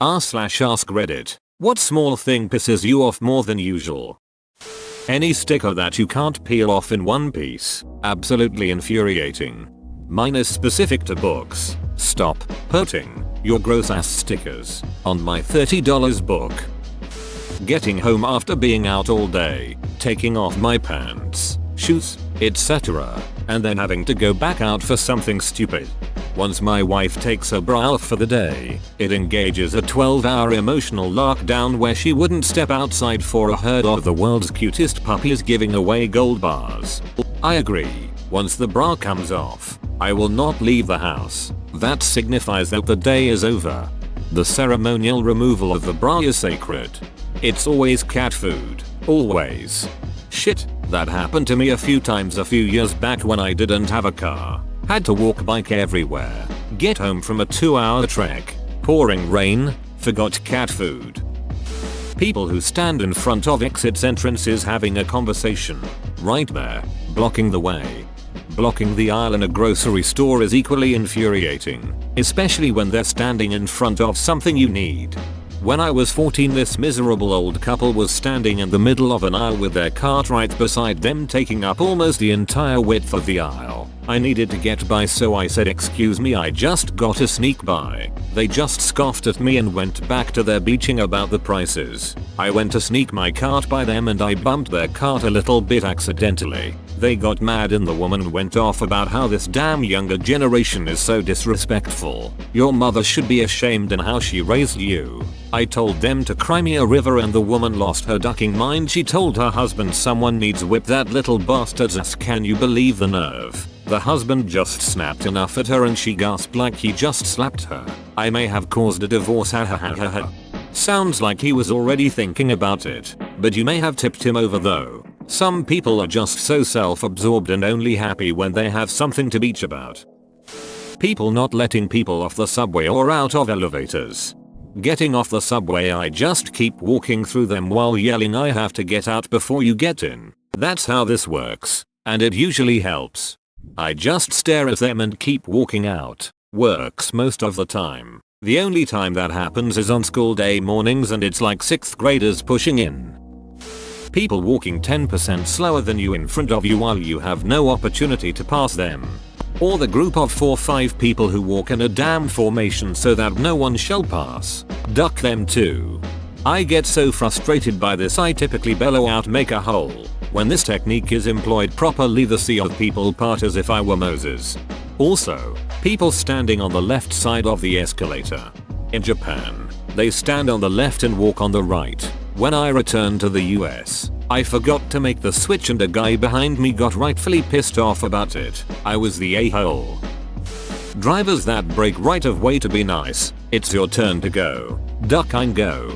r/ask Reddit. What small thing pisses you off more than usual? Any sticker that you can't peel off in one piece. Absolutely infuriating. Mine is specific to books. Stop putting your gross ass stickers on my $30 book. Getting home after being out all day, taking off my pants, shoes, etc. and then having to go back out for something stupid. Once my wife takes her bra off for the day, it engages a 12-hour emotional lockdown where she wouldn't step outside for a herd of the world's cutest puppies giving away gold bars. I agree. Once the bra comes off, I will not leave the house. That signifies that the day is over. The ceremonial removal of the bra is sacred. It's always cat food. Always. Shit, that happened to me a few times a few years back when I didn't have a car. Had to walk bike everywhere. Get home from a 2-hour trek. Pouring rain. Forgot cat food. People who stand in front of exits entrances having a conversation. Right there. Blocking the way. Blocking the aisle in a grocery store is equally infuriating. Especially when they're standing in front of something you need. When I was 14, this miserable old couple was standing in the middle of an aisle with their cart right beside them, taking up almost the entire width of the aisle. I needed to get by, so I said, "Excuse me, I just got to sneak by." They just scoffed at me and went back to their bitching about the prices. I went to sneak my cart by them and I bumped their cart a little bit accidentally. They got mad and the woman went off about how this damn younger generation is so disrespectful. Your mother should be ashamed in how she raised you. I told them to cry me a river and the woman lost her ducking mind. She told her husband someone needs whip that little bastard's ass. Can you believe the nerve? The husband just snapped enough at her and she gasped like he just slapped her. I may have caused a divorce, ha ha ha ha ha. Sounds like he was already thinking about it, but you may have tipped him over though. Some people are just so self-absorbed and only happy when they have something to bitch about. People not letting people off the subway or out of elevators. Getting off the subway, I just keep walking through them while yelling, "I have to get out before you get in." That's how this works, and it usually helps. I just stare at them and keep walking out. Works most of the time. The only time that happens is on school day mornings and it's like 6th graders pushing in. People walking 10% slower than you in front of you while you have no opportunity to pass them. Or the group of 4-5 people who walk in a damn formation so that no one shall pass. Duck them too. I get so frustrated by this, I typically bellow out, "Make a hole." When this technique is employed properly, the sea of people part as if I were Moses. Also, people standing on the left side of the escalator. In Japan, they stand on the left and walk on the right. When I returned to the US, I forgot to make the switch and a guy behind me got rightfully pissed off about it. I was the a-hole. Drivers that break right of way to be nice, it's your turn to go. Duck and go.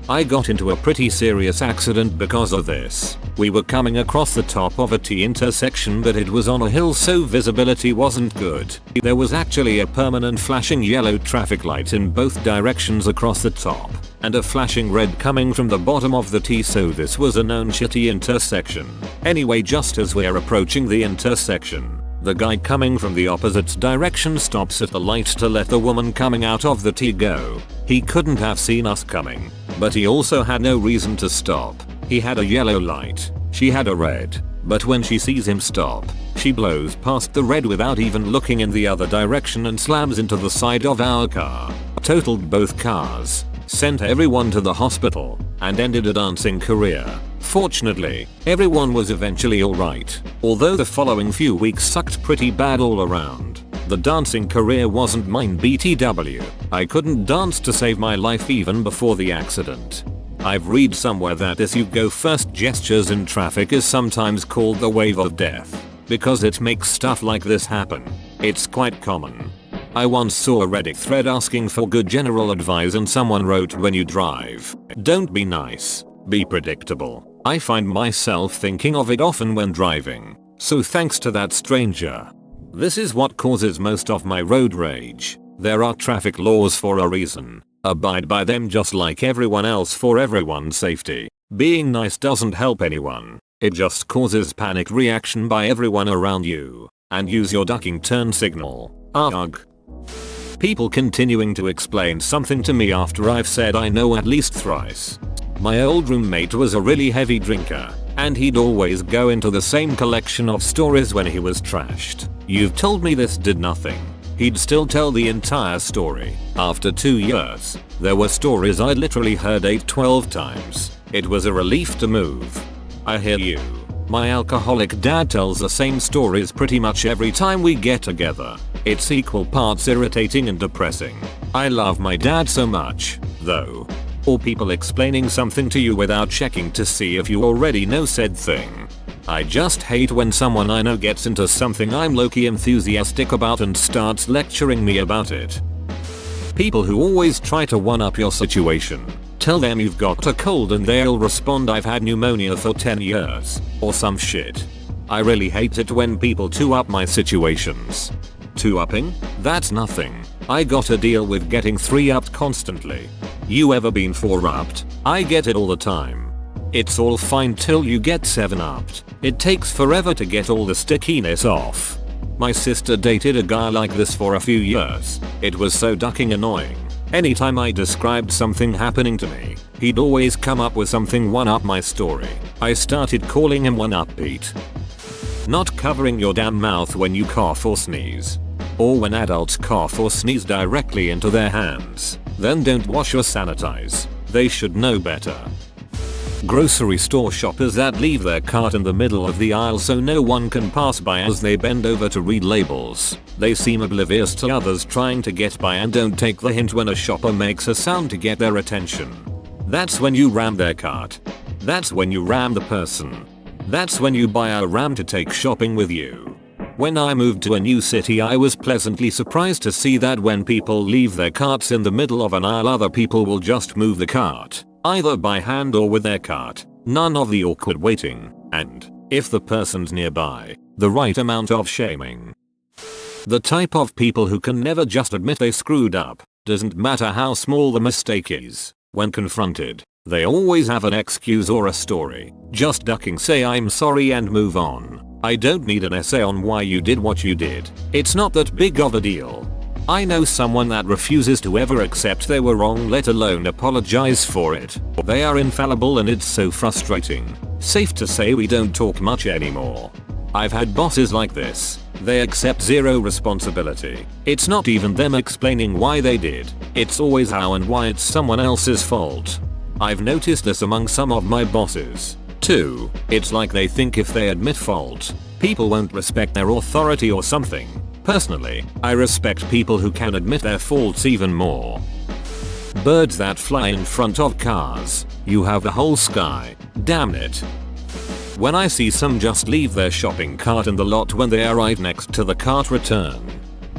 I got into a pretty serious accident because of this. We were coming across the top of a T intersection, but it was on a hill so visibility wasn't good. There was actually a permanent flashing yellow traffic light in both directions across the top, and a flashing red coming from the bottom of the T, so this was a known shitty intersection. Anyway, just as we're approaching the intersection, the guy coming from the opposite direction stops at the light to let the woman coming out of the T go. He couldn't have seen us coming, but he also had no reason to stop. He had a yellow light, she had a red, but when she sees him stop, she blows past the red without even looking in the other direction and slams into the side of our car. Totaled both cars, sent everyone to the hospital, and ended a dancing career. Fortunately, everyone was eventually alright, although the following few weeks sucked pretty bad all around. The dancing career wasn't mine, BTW. I couldn't dance to save my life even before the accident. I've read somewhere that this "you go first" gestures in traffic is sometimes called the wave of death, because it makes stuff like this happen. It's quite common. I once saw a Reddit thread asking for good general advice and someone wrote, "When you drive, don't be nice, be predictable." I find myself thinking of it often when driving, so thanks to that stranger. This is what causes most of my road rage. There are traffic laws for a reason. Abide by them just like everyone else for everyone's safety. Being nice doesn't help anyone. It just causes panic reaction by everyone around you. And use your ducking turn signal. Arg. People continuing to explain something to me after I've said I know at least thrice. My old roommate was a really heavy drinker, and he'd always go into the same collection of stories when he was trashed. You've told me this did nothing. He'd still tell the entire story. After 2 years, there were stories I literally heard 8-12 times. It was a relief to move. I hear you. My alcoholic dad tells the same stories pretty much every time we get together. It's equal parts irritating and depressing. I love my dad so much, though. Or people explaining something to you without checking to see if you already know said thing. I just hate when someone I know gets into something I'm low-key enthusiastic about and starts lecturing me about it. People who always try to one-up your situation. Tell them you've got a cold and they'll respond, "I've had pneumonia for 10 years, or some shit. I really hate it when people 2-up my situations. 2-upping? That's nothing. I gotta deal with getting 3-upped constantly. You ever been 4-upped? I get it all the time. It's all fine till you get 7-upped. It takes forever to get all the stickiness off. My sister dated a guy like this for a few years. It was so ducking annoying. Anytime I described something happening to me, he'd always come up with something 1-up my story. I started calling him 1-up Pete. Not covering your damn mouth when you cough or sneeze. Or when adults cough or sneeze directly into their hands. Then don't wash or sanitize. They should know better. Grocery store shoppers that leave their cart in the middle of the aisle so no one can pass by as they bend over to read labels. They seem oblivious to others trying to get by and don't take the hint when a shopper makes a sound to get their attention. That's when you ram their cart. That's when you ram the person. That's when you buy a ram to take shopping with you. When I moved to a new city, I was pleasantly surprised to see that when people leave their carts in the middle of an aisle, other people will just move the cart, either by hand or with their cart. None of the awkward waiting, and, if the person's nearby, the right amount of shaming. The type of people who can never just admit they screwed up, doesn't matter how small the mistake is. When confronted, they always have an excuse or a story. Just ducking, say "I'm sorry" and move on. I don't need an essay on why you did what you did. It's not that big of a deal. I know someone that refuses to ever accept they were wrong, let alone apologize for it. They are infallible and it's so frustrating. Safe to say we don't talk much anymore. I've had bosses like this. They accept zero responsibility. It's not even them explaining why they did. It's always how and why it's someone else's fault. I've noticed this among some of my bosses. Too, it's like they think if they admit fault, people won't respect their authority or something. Personally, I respect people who can admit their faults even more. Birds that fly in front of cars. You have the whole sky. Damn it. When I see some just leave their shopping cart in the lot when they are right next to the cart return.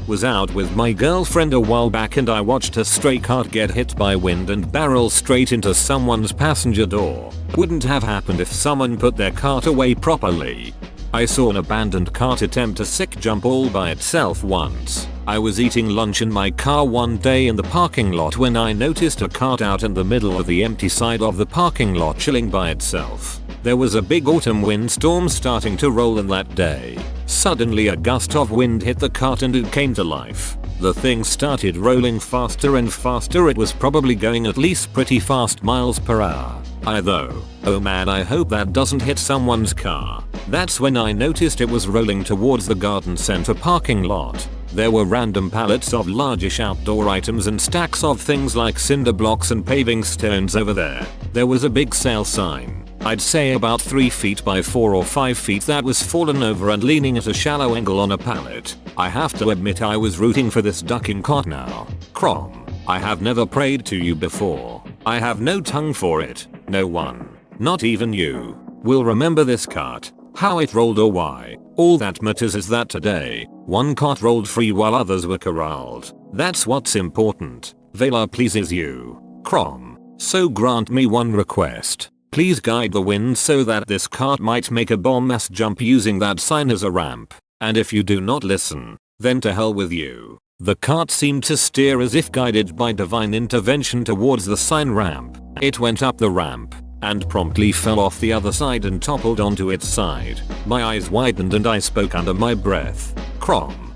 Was out with my girlfriend a while back and I watched a stray cart get hit by wind and barrel straight into someone's passenger door. Wouldn't have happened if someone put their cart away properly. I saw an abandoned cart attempt a sick jump all by itself once. I was eating lunch in my car one day in the parking lot when I noticed a cart out in the middle of the empty side of the parking lot chilling by itself. There was a big autumn windstorm starting to roll in that day. Suddenly a gust of wind hit the cart and it came to life. The thing started rolling faster and faster. It was probably going at least pretty fast miles per hour. Oh man, I hope that doesn't hit someone's car. That's when I noticed it was rolling towards the garden center parking lot. There were random pallets of largish outdoor items and stacks of things like cinder blocks and paving stones over there. There was a big sale sign. I'd say about 3 feet by 4 or 5 feet that was fallen over and leaning at a shallow angle on a pallet. I have to admit I was rooting for this ducking cart now. Crom, I have never prayed to you before. I have no tongue for it. No one, not even you, will remember this cart, how it rolled or why. All that matters is that today, one cart rolled free while others were corralled. That's what's important. Vela pleases you. Crom, so grant me one request. Please guide the wind so that this cart might make a bomb ass jump using that sign as a ramp. And if you do not listen, then to hell with you. The cart seemed to steer as if guided by divine intervention towards the sign ramp. It went up the ramp and promptly fell off the other side and toppled onto its side. My eyes widened and I spoke under my breath. Crom.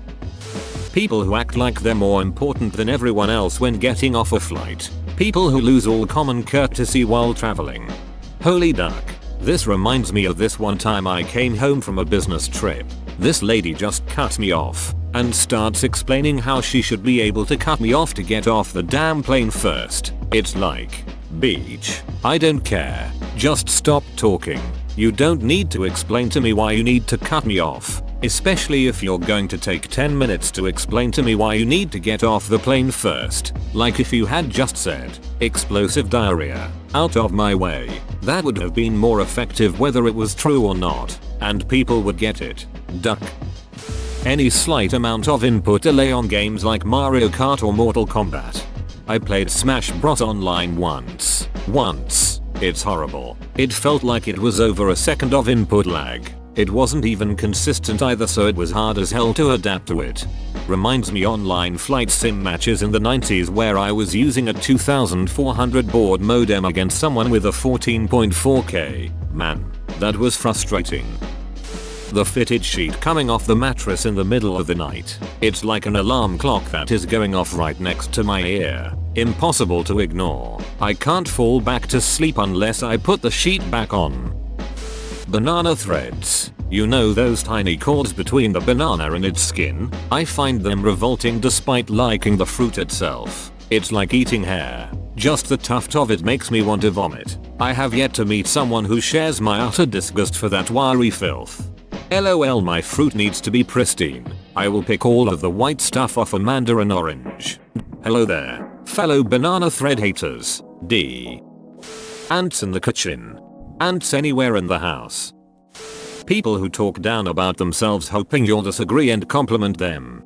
People who act like they're more important than everyone else when getting off a flight. People who lose all common courtesy while traveling. Holy duck. This reminds me of this one time I came home from a business trip. This lady just cut me off and starts explaining how she should be able to cut me off to get off the damn plane first. It's like, beach. I don't care. Just stop talking. You don't need to explain to me why you need to cut me off. Especially if you're going to take 10 minutes to explain to me why you need to get off the plane first. Like if you had just said, explosive diarrhea, out of my way. That would have been more effective whether it was true or not. And people would get it. Duck. Any slight amount of input delay on games like Mario Kart or Mortal Kombat. I played Smash Bros online once. It's horrible. It felt like it was over a second of input lag. It wasn't even consistent either, so it was hard as hell to adapt to it. Reminds me online flight sim matches in the 90s where I was using a 2400 baud modem against someone with a 14.4K. Man, that was frustrating. The fitted sheet coming off the mattress in the middle of the night. It's like an alarm clock that is going off right next to my ear. Impossible to ignore. I can't fall back to sleep unless I put the sheet back on. Banana threads. You know those tiny cords between the banana and its skin? I find them revolting despite liking the fruit itself. It's like eating hair. Just the tuft of it makes me want to vomit. I have yet to meet someone who shares my utter disgust for that wiry filth. LOL, my fruit needs to be pristine. I will pick all of the white stuff off a mandarin orange. Hello there, fellow banana thread haters. D. Ants in the kitchen. Ants anywhere in the house. People who talk down about themselves hoping you'll disagree and compliment them.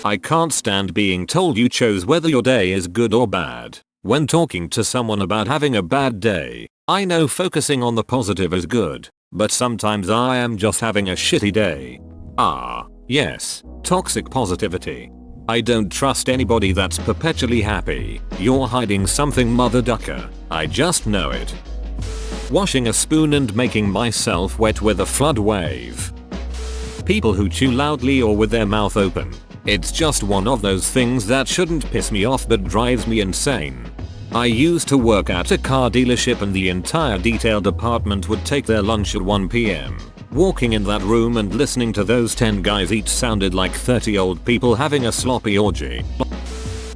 I can't stand being told you chose whether your day is good or bad. When talking to someone about having a bad day, I know focusing on the positive is good, but sometimes I am just having a shitty day. Ah, yes, toxic positivity. I don't trust anybody that's perpetually happy. You're hiding something, mother ducker. I just know it. Washing a spoon and making myself wet with a flood wave. People who chew loudly or with their mouth open. It's just one of those things that shouldn't piss me off but drives me insane. I used to work at a car dealership and the entire detail department would take their lunch at 1 PM. Walking in that room and listening to those 10 guys each sounded like 30 old people having a sloppy orgy.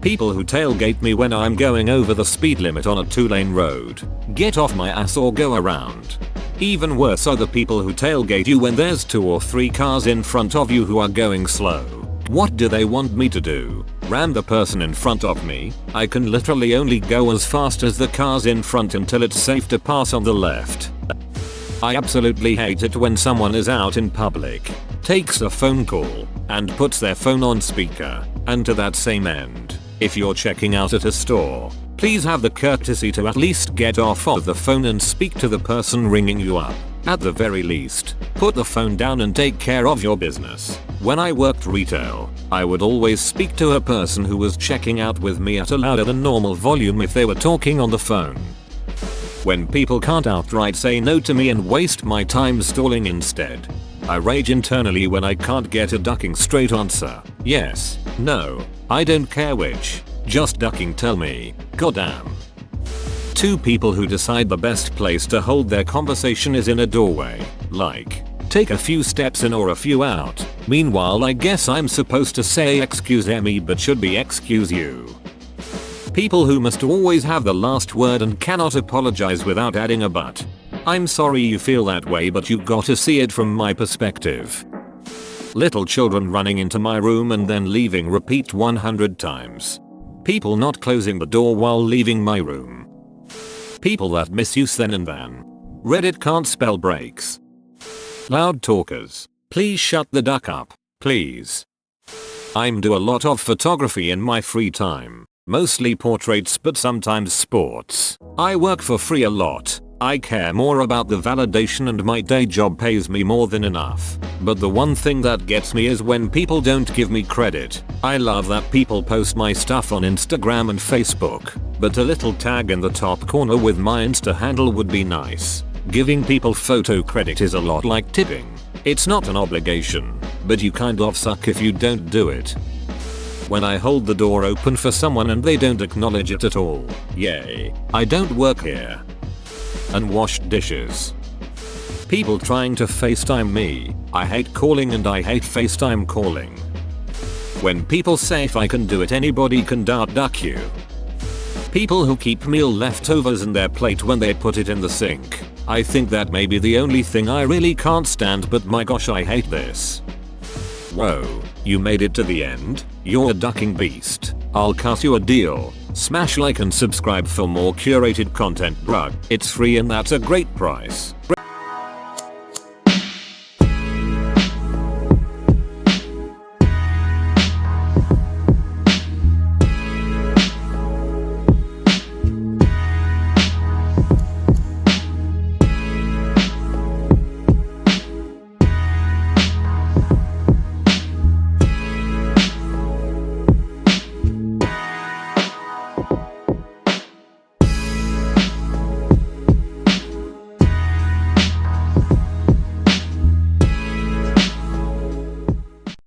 People who tailgate me when I'm going over the speed limit on a 2-lane road. Get off my ass or go around. Even worse are the people who tailgate you when there's 2 or 3 cars in front of you who are going slow. What do they want me to do? Ram the person in front of me? I can literally only go as fast as the cars in front until it's safe to pass on the left. I absolutely hate it when someone is out in public, takes a phone call, and puts their phone on speaker. And to that same end, if you're checking out at a store, please have the courtesy to at least get off of the phone and speak to the person ringing you up. At the very least, put the phone down and take care of your business. When I worked retail, I would always speak to a person who was checking out with me at a louder than normal volume if they were talking on the phone. When people can't outright say no to me and waste my time stalling instead. I rage internally when I can't get a ducking straight answer. Yes, no, I don't care which. Just ducking, tell me. Goddamn. 2 people who decide the best place to hold their conversation is in a doorway. Like, take a few steps in or a few out. Meanwhile, I guess I'm supposed to say excuse me but should be excuse you. People who must always have the last word and cannot apologize without adding a but. I'm sorry you feel that way, but you gotta see it from my perspective. Little children running into my room and then leaving, repeat 100 times. People not closing the door while leaving my room. People that misuse then and then. Reddit can't spell breaks. Loud talkers. Please shut the duck up, please. I'm do a lot of photography in my free time. Mostly portraits but sometimes sports. I work for free a lot. I care more about the validation and my day job pays me more than enough. But the one thing that gets me is when people don't give me credit. I love that people post my stuff on Instagram and Facebook, but a little tag in the top corner with my Insta handle would be nice. Giving people photo credit is a lot like tipping. It's not an obligation, but you kind of suck if you don't do it. When I hold the door open for someone and they don't acknowledge it at all. Yay, I don't work here. Unwashed dishes. People trying to FaceTime me. I hate calling and I hate FaceTime calling. When people say if I can do it anybody can duck you. People who keep meal leftovers in their plate when they put it in the sink. I think that may be the only thing I really can't stand, but my gosh I hate this. Whoa, you made it to the end? You're a ducking beast. I'll cut you a deal. Smash like and subscribe for more curated content, bruh. It's free and that's a great price.